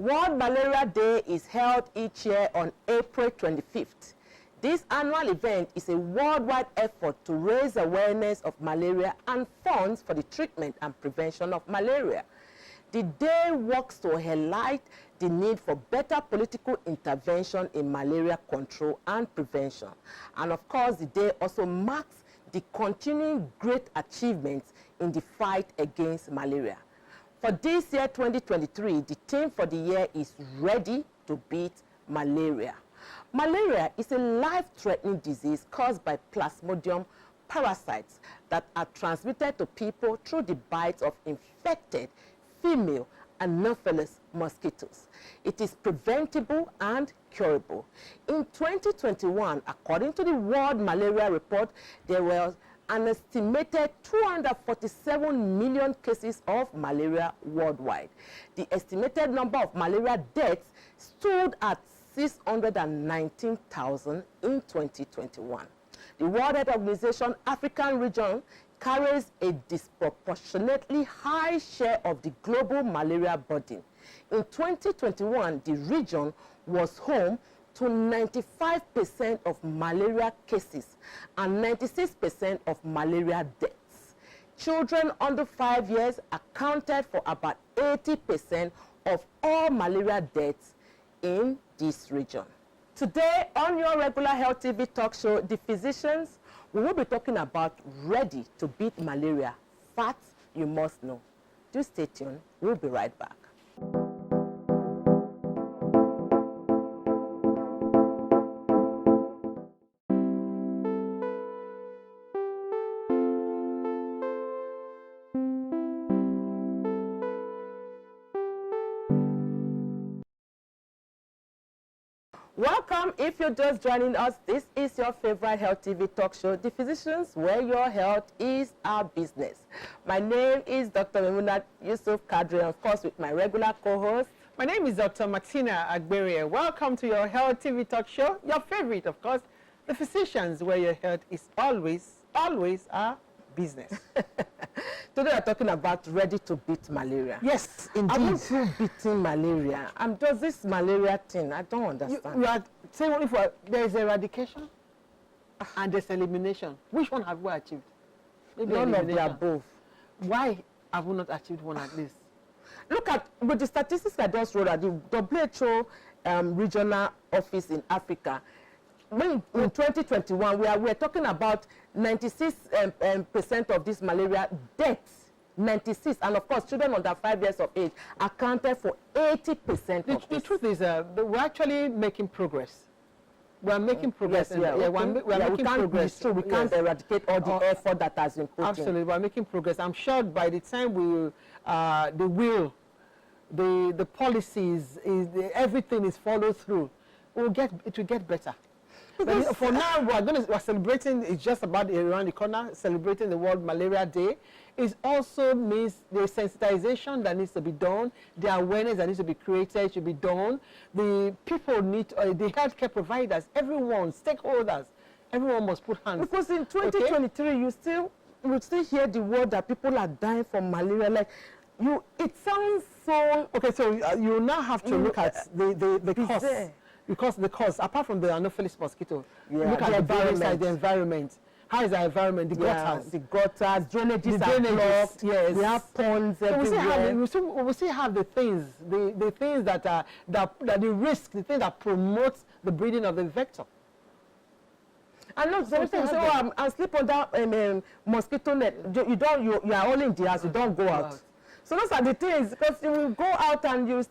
World Malaria Day is held each year on April 25th. This annual event is a worldwide effort to raise awareness of malaria and funds for the treatment and prevention of malaria. The day works to highlight the need for better political intervention in malaria control and prevention. And of course, the day also marks the continuing great achievements in the fight against malaria. For this year, 2023, the theme for the year is Ready to Beat Malaria. Malaria is a life-threatening disease caused by Plasmodium parasites that are transmitted to people through the bites of infected female Anopheles mosquitoes. It is preventable and curable. In 2021, according to the World Malaria Report, there were an estimated 247 million cases of malaria worldwide. The estimated number of malaria deaths stood at 619,000 in 2021. The World Health Organization African region carries a disproportionately high share of the global malaria burden. In 2021, the region was home to 95% of malaria cases and 96% of malaria deaths. Children under 5 years accounted for about 80% of all malaria deaths in this region. Today on your regular Health TV talk show, The Physicians, we will be talking about Ready to Beat Malaria, facts you must know. Do stay tuned. We'll be right back. Welcome. If you're just joining us, this is your favorite Health TV talk show, The Physicians, where your health is our business. My name is Dr. Memunat Yusuf Kadri, and of course with my regular co-host. My name is Dr. Martina Agberia. Welcome to your Health TV talk show, your favorite, of course, The Physicians, where your health is always our business. Today we're talking about Ready to Beat Malaria. Yes, indeed. I'm not through beating malaria. Does this malaria thing, I don't understand. You are saying only for there is eradication and there's elimination. Which one have we achieved? Maybe none of the above. Why have we not achieved one at least? Look at with the statistics I just wrote at the WHO regional office in Africa. In 2021, we are talking about 96% of this malaria deaths. 96, and of course, children under 5 years of age accounted for 80% of the truth is, we're actually making progress. We're making progress. Yes, we making progress. We can't eradicate all the effort that has been put in. Absolutely, we're making progress. I'm sure by the time the policies, everything is followed through, it will get better. But for now, we're celebrating. It's just about around the corner, celebrating the World Malaria Day. It also means the sensitization that needs to be done, the awareness that needs to be created should be done. The people need, the healthcare providers, everyone, stakeholders, everyone must put hands. Because in 2023, you still hear the word that people are dying from malaria. Like it sounds so. Okay, so you now have to look at the cause. Because the cause, apart from the Anopheles mosquito, look at the environment. How is the environment? The gutters. The gutters, drainages are blocked. Yes. We have ponds everywhere. We still have the things, the things that are the risk, the things that promote the breeding of the vector. And look, sometimes I sleep on that mosquito net. You are all in the house. You don't go out. So those are the things, because you will go out and you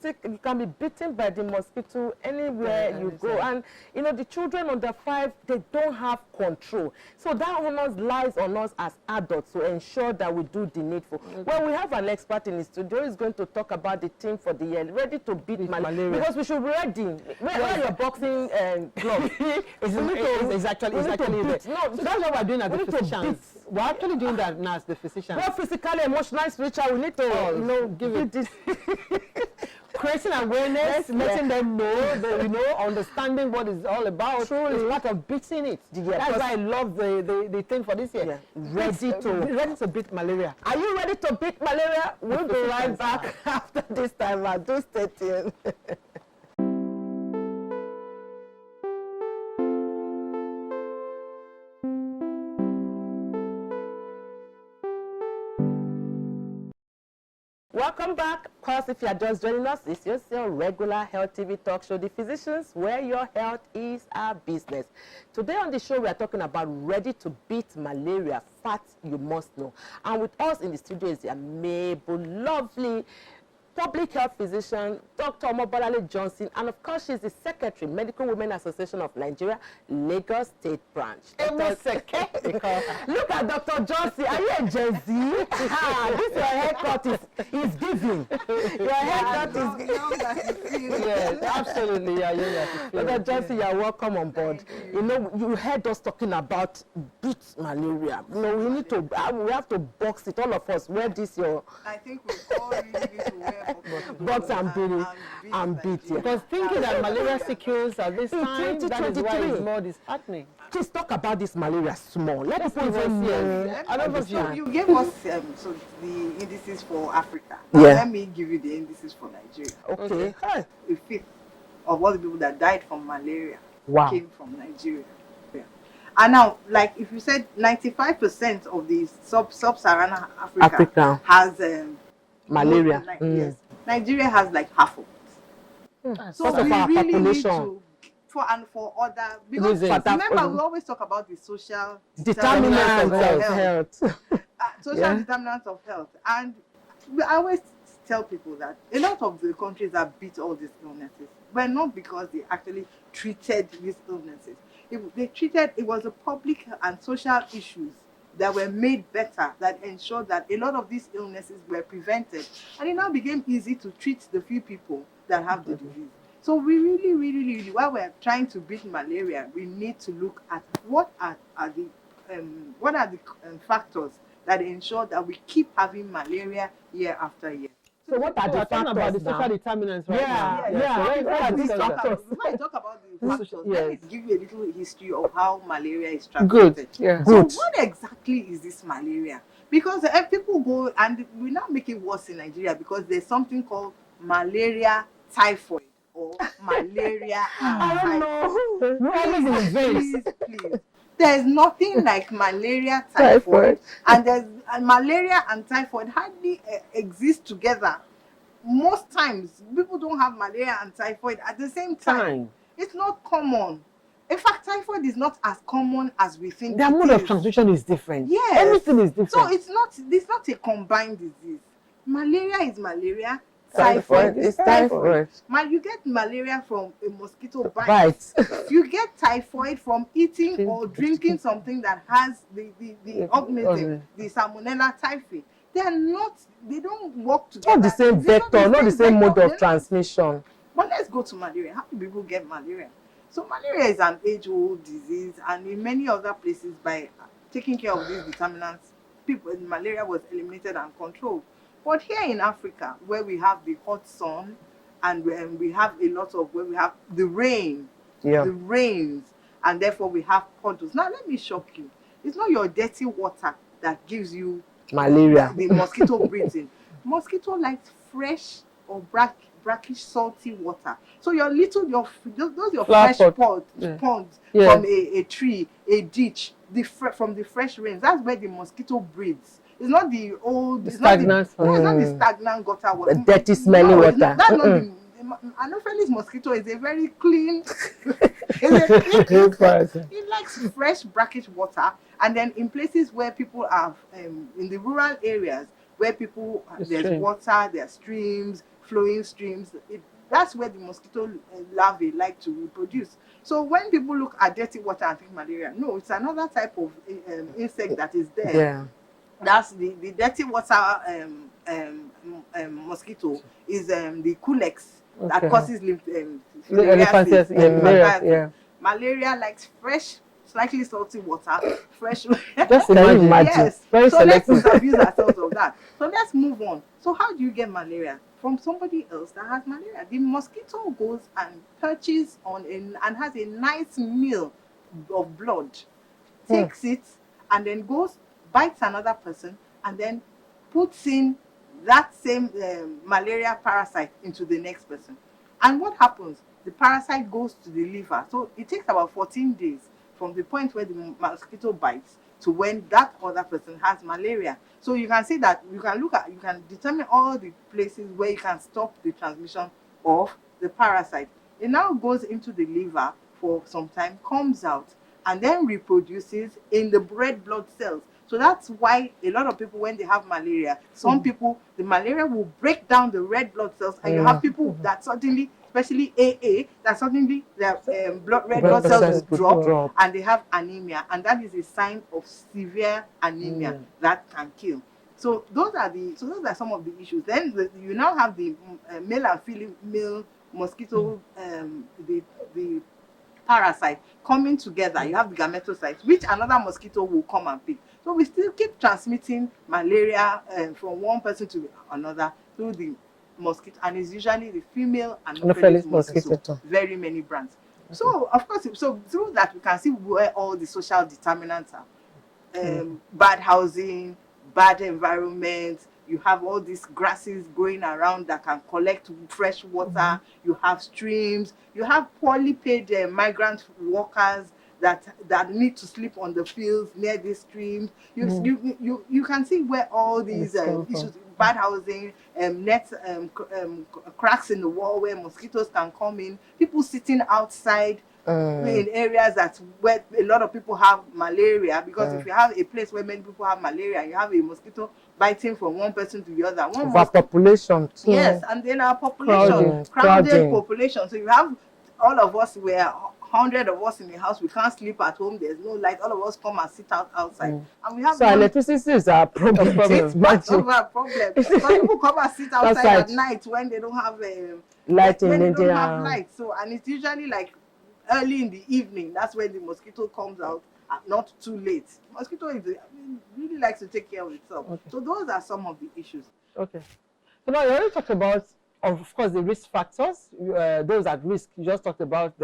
can be bitten by the mosquito anywhere you go. And the children under 5, they don't have control. So that onus lies on us as adults to ensure that we do the needful. Well, we have an expert in the studio who is going to talk about the thing for the year, Ready to Beat Malaria. Because we should be ready. Where are your boxing gloves? It's actually there. No, so that's what we're doing at the Physicians. We're actually doing that now as the Physicians. Both physically, emotionally, spiritual, we need to give it this. creating awareness, letting them know, understanding what it's all about. Truly. Is part of beating it. That's why I love the thing for this year. Yeah. Ready to beat malaria. Are you ready to beat malaria? We'll be right back after this time. Do stay tuned. Welcome back. Of course, if you are just joining us, it's your regular Health TV talk show, The Physicians, where your health is our business. Today on the show, we are talking about ready to beat malaria, facts you must know. And with us in the studio is the amiable, lovely public health physician, Dr. Bolanle Johnson, and of course, she's the Secretary, Medical Women Association of Nigeria, Lagos State Branch. Look at Dr. Johnson. Are you a Gen Z? This your haircut is giving. Your haircut is giving. Yes, absolutely. Yeah. Dr. Johnson, you're welcome on board. You know, you heard us talking about beat malaria. You know, we need to, we have to box it. All of us wear this. I think we all really need to wear box and beat. Because thinking that malaria sickles at this time, that is why it's more disheartening. Please talk about this malaria small. Let people even know. I don't know if you gave us so the indices for Africa. Yeah. Let me give you the indices for Nigeria. Okay. A fifth of all the people that died from malaria came from Nigeria. Yeah. And now, like if you said 95% of the sub-Saharan Africa has malaria. Yes. Nigeria has like half of it. So we our really population. need to, for other, because remember we always talk about the social determinants of health. Social determinants of health. And I always tell people that a lot of the countries that beat all these illnesses were not because they actually treated these illnesses. It was a public and social issues that were made better, that ensured that a lot of these illnesses were prevented. And it now became easy to treat the few people that have the disease. So we really, while we're trying to beat malaria, we need to look at what are the factors that ensure that we keep having malaria year after year. So what are the factors about the now? social determinants right now? Let's talk about the factors. Let me give you a little history of how malaria is transmitted. Good. Yeah. So what exactly is this malaria? Because people go, and we now make it worse in Nigeria because there's something called malaria typhoid or malaria. I don't know. Please. There's nothing like malaria typhoid. And malaria and typhoid hardly exist together. Most times, people don't have malaria and typhoid at the same time. It's not common. In fact, typhoid is not as common as we think. Their mode of transmission is different. Yes. Everything is different. So it's not a combined disease. Malaria is malaria. Typhoid is typhoid. You get malaria from a mosquito bite. You get typhoid from eating or drinking something that has the organism, the Salmonella typhi. They don't work together. Not the same vector, not the same mode of transmission. But let's go to malaria. How do people get malaria? So malaria is an age-old disease, and in many other places, by taking care of these determinants, malaria was eliminated and controlled. But here in Africa, where we have the hot sun, and we have where we have the rain, the rains, and therefore we have puddles. Now let me shock you. It's not your dirty water that gives you malaria. The mosquito breeds in. Mosquito likes fresh or brackish, salty water. So your fresh ponds from a tree, a ditch, from the fresh rains. That's where the mosquito breeds. It's not the old, it's not the stagnant gutter water. The dirty, smelly water. That's not the Anopheles mosquito is a very clean. It likes fresh, brackish water, and then in places where people are in the rural areas where there's water, there are streams, flowing streams. That's where the mosquito larvae like to reproduce. So when people look at dirty water and think malaria, no, it's another type of insect that is there. Yeah. That's the dirty water mosquito is the Culex that causes Malaria likes fresh, slightly salty water, fresh. Just imagine. Yes. So let's abuse ourselves of that. So let's move on. So how do you get malaria? from somebody else that has malaria. The mosquito goes and perches on and has a nice meal of blood, takes it, and then goes, bites another person, and then puts in that same malaria parasite into the next person. And what happens? The parasite goes to the liver. So it takes about 14 days from the point where the mosquito bites to when that other person has malaria. So you can see that you can determine all the places where you can stop the transmission of the parasite. It now goes into the liver for some time, comes out, and then reproduces in the red blood cells. So that's why a lot of people, when they have malaria, some people, the malaria will break down the red blood cells, and you have people that suddenly, especially AA, that suddenly their red blood cells will drop and they have anemia, and that is a sign of severe anemia that can kill. So those are some of the issues. Then you now have the male and female mosquito, the parasite coming together. You have the gametocytes, which another mosquito will come and pick. So we still keep transmitting malaria from one person to another through the mosquito, and it's usually the female Anopheles mosquito. Very many brands. So of course, so through that we can see where all the social determinants are. Bad housing, bad environment. You have all these grasses growing around that can collect fresh water. You have streams. You have poorly paid migrant workers that need to sleep on the fields near these streams. You can see where all these issues, bad housing, nets, cracks in the wall where mosquitoes can come in. People sitting outside in areas where a lot of people have malaria, because if you have a place where many people have malaria, you have a mosquito biting from one person to the other. Population too. Yes, and then our population, crowded population. So you have all of us, we're 100 of us in the house, we can't sleep at home, there's no light, all of us come and sit outside. And we have so electricity is a problem. It's part of our problem. Some people come and sit outside at night when they don't have light when they don't have light. So, and it's usually like early in the evening, that's when the mosquito comes out, not too late. Mosquito really likes to take care of itself. So those are some of the issues. Okay. So now you already talked about, of course, the risk factors, those at risk. You just talked about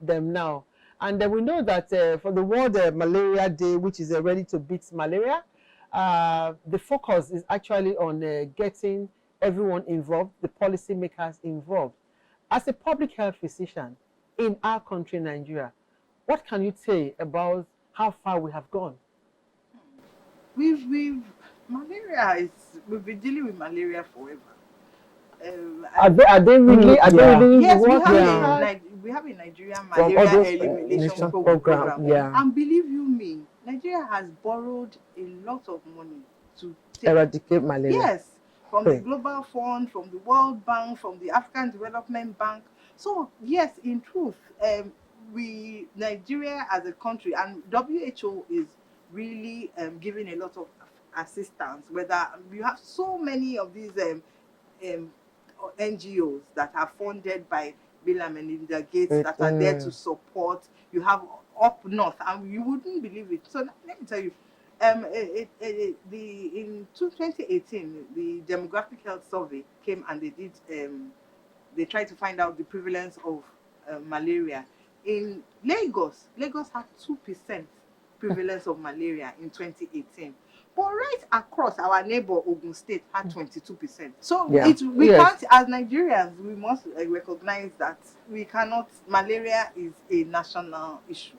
them now. And then we know that for the World Malaria Day, which is ready to beat malaria, the focus is actually on getting everyone involved, the policymakers involved. As a public health physician in our country, Nigeria, what can you say about how far we have gone? We've been dealing with malaria forever. Are they really? Yes, we have a Nigerian malaria elimination program. Yeah. And believe you me, Nigeria has borrowed a lot of money to eradicate malaria. Yes, from the Global Fund, from the World Bank, from the African Development Bank. So yes, in truth, Nigeria as a country, and WHO is really giving a lot of assistance. Whether you have so many of these NGOs that are funded by Bill and Melinda Gates that are there to support. You have up north, and you wouldn't believe it. So let me tell you, in 2018, the Demographic Health Survey came and they tried to find out the prevalence of malaria. In Lagos had 2% prevalence of malaria in 2018. But right across, our neighbor Ogun State had 22%. So we can't, as Nigerians, we must recognize that malaria is a national issue.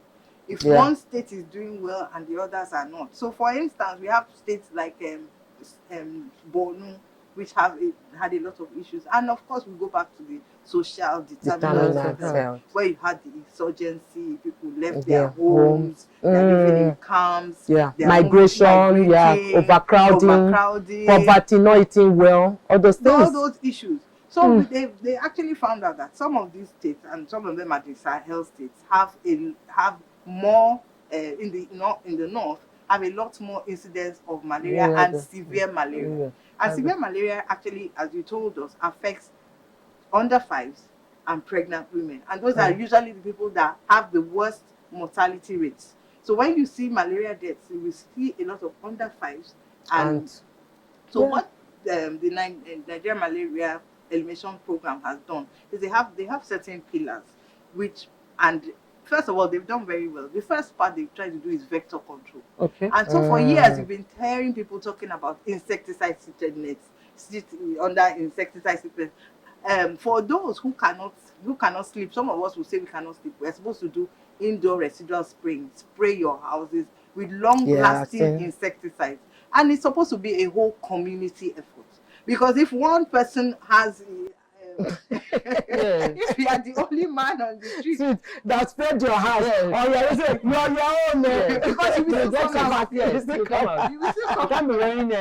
If one state is doing well and the others are not. So for instance, we have states like Bolanle, which had a lot of issues. And of course, we go back to the social determinants of health, where you had the insurgency, people left their homes, they're living in camps, migration, overcrowding, poverty, not eating well, all those things. All those issues. So they actually found out that some of these states, and some of them are the Sahel states, have more in the north, have a lot more incidence of malaria and severe malaria. And severe malaria actually, as you told us, affects under 5s and pregnant women. And those are usually the people that have the worst mortality rates. So when you see malaria deaths, you will see a lot of under 5s. And so what Nigerian Malaria Elimination Program has done is they have certain pillars, which, and first of all, they've done very well. The first part they've tried to do is vector control. Okay. And so for years, you've been hearing people talking about insecticide-treated nets, under insecticide-treated. For those who cannot sleep, some of us will say we cannot sleep. We're supposed to do indoor residual spraying, spray your houses with long-lasting insecticides, and it's supposed to be a whole community effort. Because if one person has if you are the only man on the street that spread your house, or you're your own, because you will still come out. You will still come. You will still come Can't be wearing it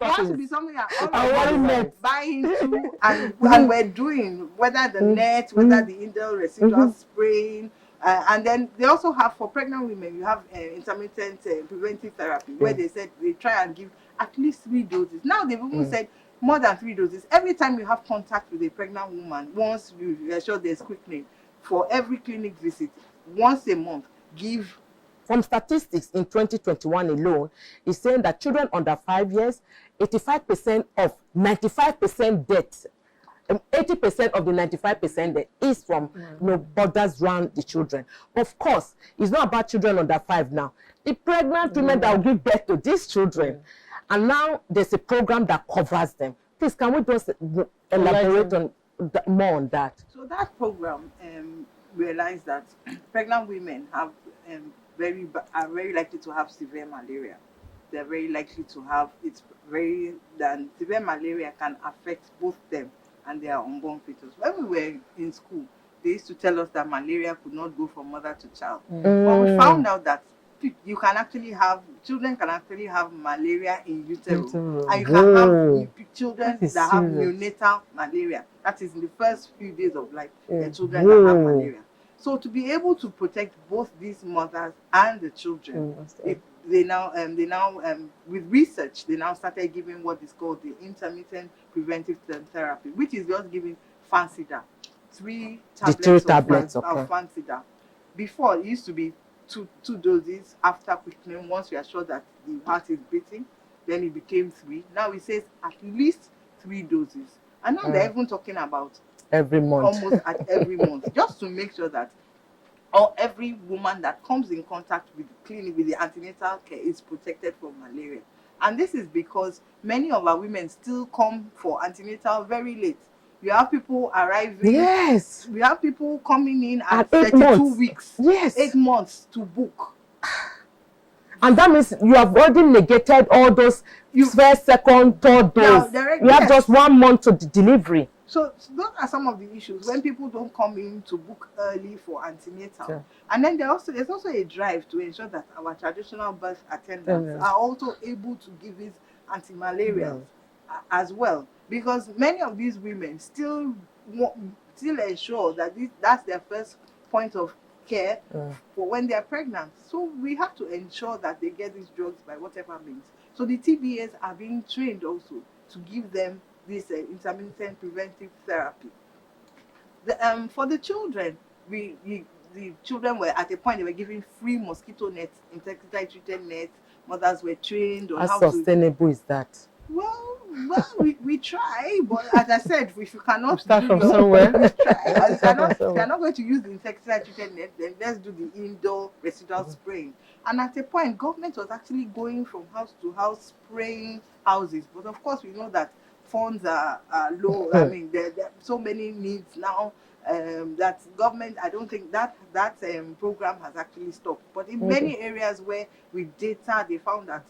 has to be something that all of us buy into, and we're doing, whether the net, whether the indoor residual spraying. And then they also have, for pregnant women, you have intermittent preventive therapy, where they said they try and give at least 3 doses. Now they've even said more than 3 doses. Every time you have contact with a pregnant woman, once you are sure there's quickening, for every clinic visit, once a month, give. From statistics in 2021 alone, is saying that children under 5 years, 85% of 95% deaths, 80% of the 95% death is from borders around the children. Of course, it's not about children under 5 now. The pregnant women that will give birth to these children, and now there's a program that covers them. Please, can we just elaborate on more on that? So that program realized that pregnant women are very likely to have severe malaria. They're very likely to have severe malaria can affect both them and their unborn fetus. When we were in school, they used to tell us that malaria could not go from mother to child. But we found out that children can actually have malaria in utero. And you can have children that have neonatal malaria. That is in the first few days of life, the children that have malaria. So to be able to protect both these mothers and the children, they now with research, they now started giving what is called the intermittent preventive therapy, which is just giving Fansida, 3 tablets of Fansida. Before, it used to be two doses after quickening. Once you are sure that the heart is beating, then it became 3. Now it says at least 3 doses. And now they're even talking about every month, almost at every month, just to make sure that every woman that comes in contact with the clinic, with the antenatal care, is protected from malaria. And this is because many of our women still come for antenatal very late. You have people arriving. Yes. We have people coming in at 8 32 months. weeks. Yes. 8 months to book. And that means you have already negated all those first, second, third dose. You have just 1 month to the delivery. So those are some of the issues when people don't come in to book early for antenatal. And then there's also a drive to ensure that our traditional birth attendants are also able to give these anti-malarials as well, because many of these women still ensure that that's their first point of care for when they are pregnant. So we have to ensure that they get these drugs by whatever means. So the TBAs are being trained also to give them this intermittent preventive therapy. For the children, the children were at a point they were giving free mosquito nets, insecticide-treated nets. Mothers were trained on how to. How sustainable is that? Well, we try, but as I said, if you cannot start from somewhere, if you're not going to use the insecticide-treated net, then let's do the indoor residual spraying. And at a point, government was actually going from house to house spraying houses. But of course, we know that funds are low. I mean, there are so many needs now that government, I don't think that program has actually stopped. But in many areas where with data, they found that,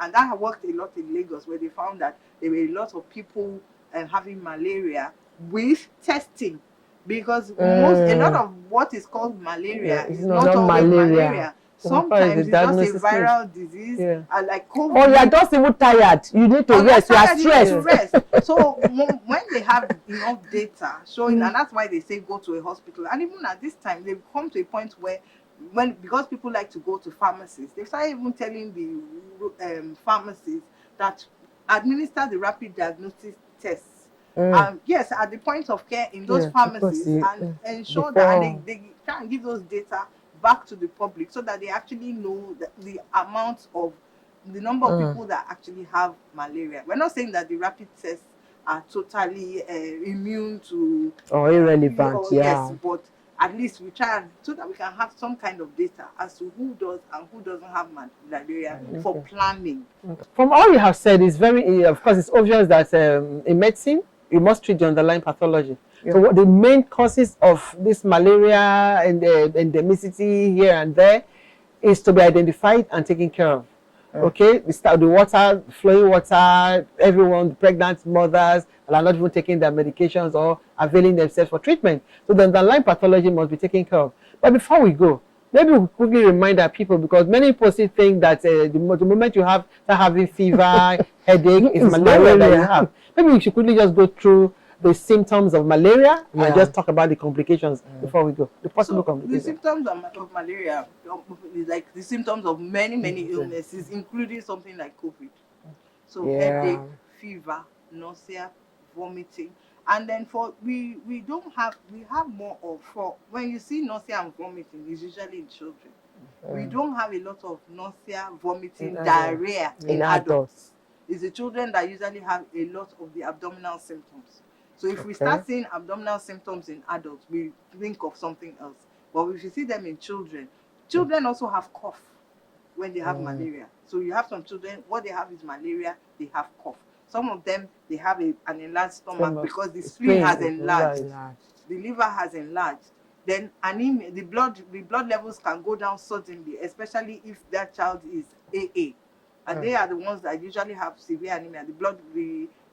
and that worked a lot in Lagos, where they found that there were a lot of people having malaria with testing. Because a lot of what is called malaria is not always malaria. Sometimes it's just a viral disease, like COVID. Or you're just even tired. You need to rest. You are stressed. So when they have enough data showing, and that's why they say go to a hospital. And even at this time, they've come to a point where, because people like to go to pharmacies, they started even telling the pharmacies that administer the rapid diagnostic tests. Yes, at the point of care in those pharmacies, and ensure that they try and give those data back to the public so that they actually know the amount of the number of people that actually have malaria. We're not saying that the rapid tests are totally immune to Or irrelevant, yes, but at least we try so that we can have some kind of data as to who does and who doesn't have malaria for planning. From all you have said, it's very, of course, it's obvious that in medicine, you must treat the underlying pathology. Yeah. So what the main causes of this malaria and the endemicity here and there is to be identified and taken care of. Okay, we start the water, flowing water, everyone, pregnant mothers, and are not even taking their medications or availing themselves for treatment. So the underlying pathology must be taken care of. But before we go, maybe we quickly remind our people, because many people still think that the moment you start having fever, headache, is malaria that you have. Maybe we should quickly just go through the symptoms of malaria and just talk about the complications before we go. The possible complications. The symptoms of malaria is like the symptoms of many illnesses, including something like COVID. So headache, fever, nausea, vomiting. And then we have more of, for when you see nausea and vomiting, it's usually in children. We don't have a lot of nausea, vomiting, diarrhea in adults. It's the children that usually have a lot of the abdominal symptoms. So if we start seeing abdominal symptoms in adults, we think of something else. But if you see them in children, children also have cough when they have malaria. So you have some children, what they have is malaria, they have cough. Some of them, they have an enlarged stomach because the spleen has enlarged. The liver has enlarged. Then anemia, the blood levels can go down suddenly, especially if that child is AA. And they are the ones that usually have severe anemia.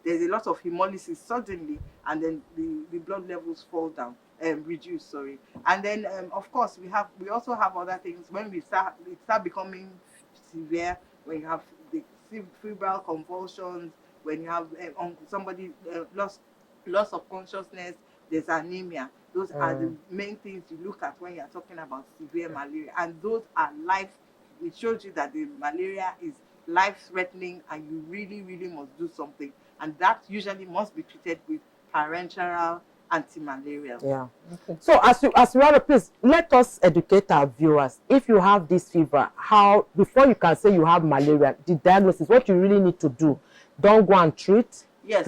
There's a lot of hemolysis suddenly, and then the blood levels fall down, reduce, sorry. And then, of course, we also have other things. When it start becoming severe, when you have the febrile convulsions, when you have somebody loss of consciousness, there's anemia. Those are the main things you look at when you're talking about severe malaria. And those are it shows you that the malaria is life-threatening and you really, really must do something. And that usually must be treated with parenteral anti-malarial. Yeah. Okay. So as you are, please let us educate our viewers. If you have this fever, before you can say you have malaria, the diagnosis, what you really need to do. Don't go and treat. Yes.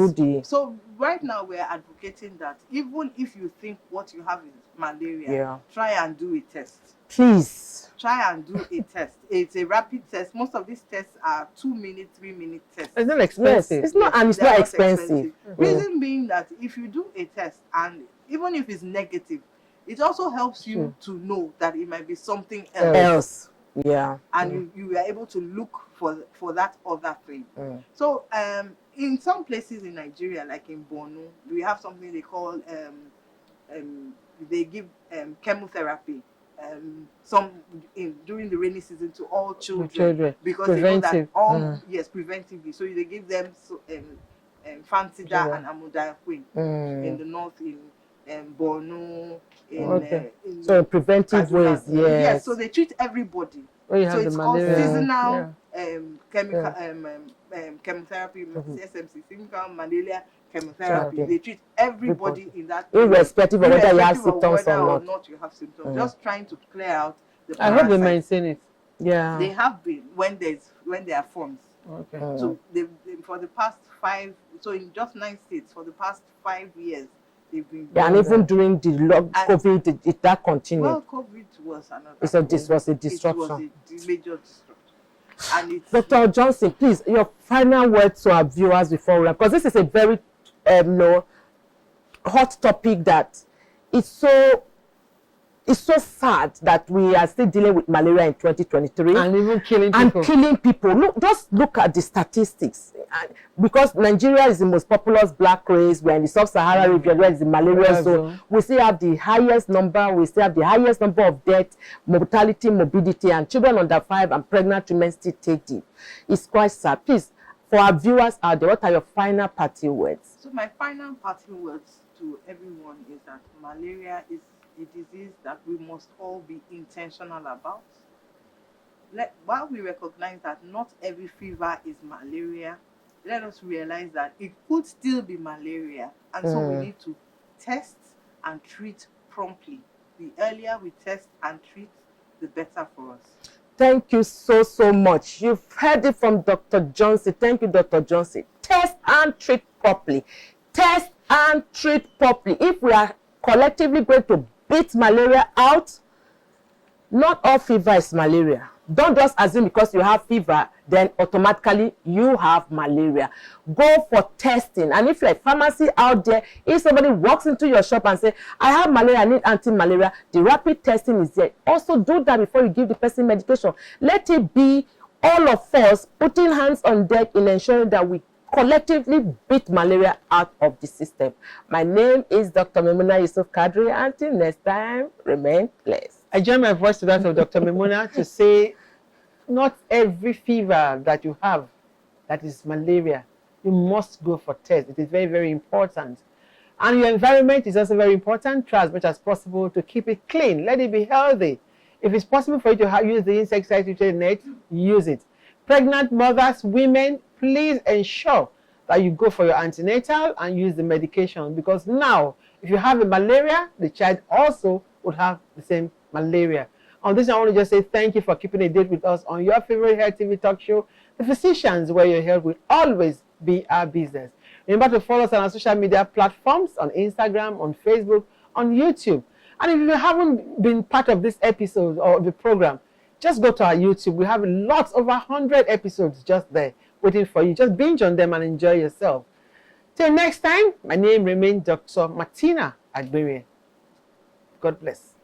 So right now we're advocating that even if you think what you have is malaria, try and do a test. Please. Try and do a test. It's a rapid test. Most of these tests are 2-minute, 3-minute tests. It's not expensive. It's not, and it's not expensive. Reason being that if you do a test and even if it's negative, it also helps you to know that it might be something else. Yeah. And you are able to look for that other thing. So in some places in Nigeria, like in Borno, we have something they call they give chemotherapy during the rainy season to all children because they know that preventively. So they give them Fantida and Amodiaquin in the north, in Borno, so preventive ways, yes. So they treat everybody. So it's called seasonal chemotherapy, SMC, seasonal malaria chemotherapy. They treat everybody in that, irrespective of whether you have symptoms or not. You have symptoms. Just trying to clear out the parasites. I hope they maintain it. Yeah, they have been when there are funds. Okay. So they for the past 5, so in just 9 states for the past 5 years they've been. And even during the COVID, that continued. Well, COVID was another. This was a disruption. It was a major disruption. And Dr. Johnson, please, your final words to our viewers before we, because this is a very hot topic that it's so sad that we are still dealing with malaria in 2023 and even killing people. Look, just look at the statistics. Because Nigeria is the most populous black race, we're in the sub-Saharan region where it's the malaria zone. We still have the highest number. We still have the highest number of death, mortality, morbidity, and children under 5 and pregnant women still take it. It's quite sad. Please, for our viewers out there, what are your final parting words? So my final parting words to everyone is that malaria is a disease that we must all be intentional about. While we recognize that not every fever is malaria, let us realize that it could still be malaria, and so we need to test and treat promptly. The earlier we test and treat, the better for us. Thank you so, so much. You've heard it from Dr. Johnson. Thank you, Dr. Johnson. Test and treat properly. Test and treat properly. If we are collectively going to beat malaria out, not all fever is malaria. Don't just assume because you have fever, then automatically you have malaria. Go for testing. And if you're a pharmacy out there, if somebody walks into your shop and say, I have malaria, I need anti-malaria, the rapid testing is there. Also do that before you give the person medication. Let it be all of us putting hands on deck in ensuring that we collectively beat malaria out of the system. My name is Dr. Memuna Yusuf Kadri. Until next time, remain blessed. I join my voice to that of Dr. Memuna to say, not every fever that you have that is malaria, you must go for test. It is very, very important. And your environment is also very important. Try as much as possible to keep it clean. Let it be healthy. If it's possible for you to use the insecticide treated net, use it. Pregnant mothers, women, please ensure that you go for your antenatal and use the medication, because now, if you have a malaria, the child also would have the same malaria. On this, I want to just say thank you for keeping a date with us on your favorite Health TV talk show, The Physicians, where your health will always be our business. Remember to follow us on our social media platforms, on Instagram, on Facebook, on YouTube. And if you haven't been part of this episode or the program, just go to our YouTube. We have lots, over 100 episodes just there waiting for you. Just binge on them and enjoy yourself. Till next time, my name remains Dr. Martina Agbere. God bless.